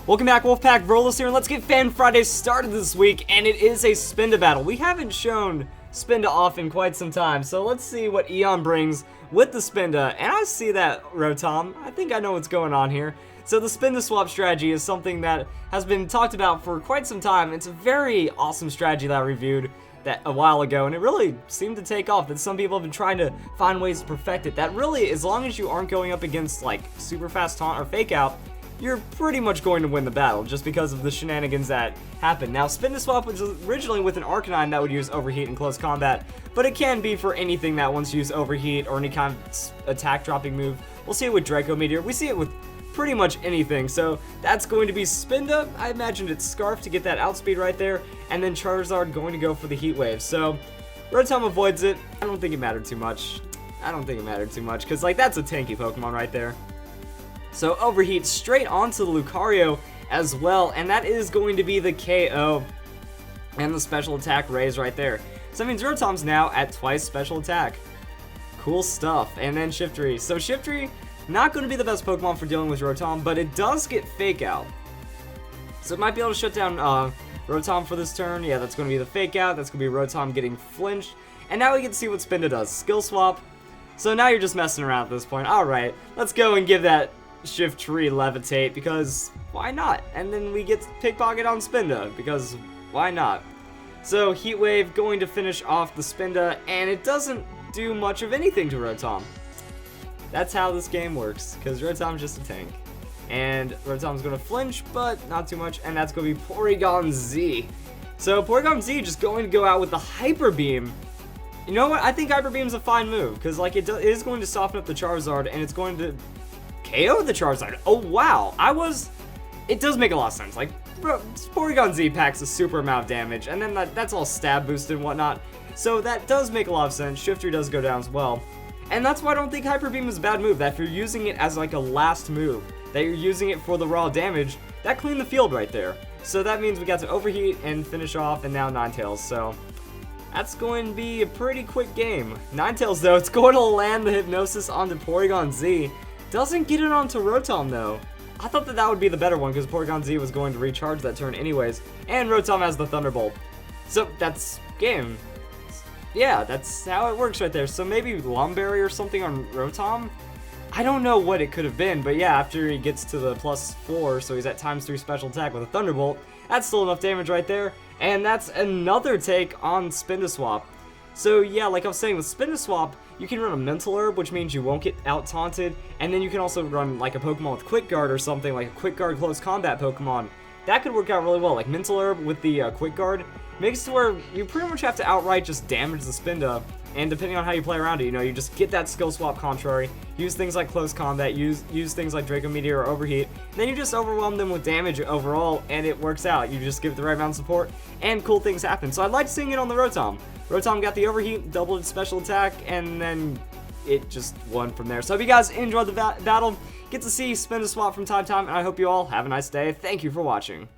Welcome back, Wolfpack Rolos here, and let's get Fan Friday started this week, and it is a Spinda battle. We haven't shown Spinda off in quite some time, so let's see what EON brings with the Spinda, and I see that, Rotom. I think I know what's going on here. So the SpindaSwap strategy is something that has been talked about for quite some time. It's a very awesome strategy that I reviewed that a while ago, and it really seemed to take off. That some people have been trying to find ways to perfect it. That really, as long as you aren't going up against like super fast taunt or fake out, you're pretty much going to win the battle just because of the shenanigans that happen. Now, SpindaSwap was originally with an Arcanine that would use Overheat in close combat, but it can be for anything that wants to use Overheat or any kind of attack dropping move. We'll see it with Draco Meteor. We see it with pretty much anything, so that's going to be Spinda. I imagined it's Scarf to get that outspeed right there, and then Charizard going to go for the Heat Wave. So Rotom avoids it. I don't think it mattered too much. Because like that's a tanky Pokemon right there. So Overheat straight onto the Lucario as well, and that is going to be the KO and the special attack raise right there. So that means Rotom's now at twice special attack. Cool stuff. And then Shiftry. So Shiftry, not going to be the best Pokemon for dealing with Rotom, but it does get Fake Out. So it might be able to shut down Rotom for this turn. Yeah, that's going to be the Fake Out. That's going to be Rotom getting flinched. And now we get to see what Spinda does. Skill Swap. So now you're just messing around at this point. Alright, let's go and give that Shiftry Levitate, because why not? And then we get Pickpocket on Spinda, because why not? So Heat Wave going to finish off the Spinda, and it doesn't do much of anything to Rotom. That's how this game works, because Rotom's just a tank. And Rotom's going to flinch, but not too much, and that's going to be Porygon Z. So Porygon Z just going to go out with the Hyper Beam. You know what? I think Hyper Beam's a fine move, because like it is going to soften up the Charizard, and it's going to KO the Charizard. Oh wow, it does make a lot of sense. Like, bro, Porygon Z packs a super amount of damage, and then that's all stab boosted and whatnot. So that does make a lot of sense. Shiftry does go down as well. And that's why I don't think Hyper Beam is a bad move. That if you're using it as like a last move, that you're using it for the raw damage, that cleaned the field right there. So that means we got to Overheat and finish off, and now Ninetales. So that's going to be a pretty quick game. Ninetales though, it's going to land the Hypnosis onto Porygon Z. Doesn't get it onto Rotom though. I thought that would be the better one because Porygon Z was going to recharge that turn anyways. And Rotom has the Thunderbolt. So that's game. Yeah, that's how it works right there. So maybe Lumberry or something on Rotom? I don't know what it could have been, but yeah, after he gets to the +4, so he's at ×3 special attack with a Thunderbolt, that's still enough damage right there. And that's another take on SpindaSwap. So yeah, like I was saying, with SpindaSwap, you can run a Mental Herb, which means you won't get out-taunted, and then you can also run like a Pokemon with Quick Guard or something, like a Quick Guard close combat Pokemon. That could work out really well, like Mental Herb with the Quick Guard makes it to where you pretty much have to outright just damage the Spinda, and depending on how you play around it, you know, you just get that skill swap contrary, use things like close combat, use things like Draco Meteor or Overheat, and then you just overwhelm them with damage overall, and it works out. You just give it the right amount of support, and cool things happen. So I like seeing it on the Rotom. Rotom got the Overheat, doubled its special attack, and then it just won from there. So I hope you guys enjoyed the battle, get to see SpindaSwap from time to time, and I hope you all have a nice day. Thank you for watching.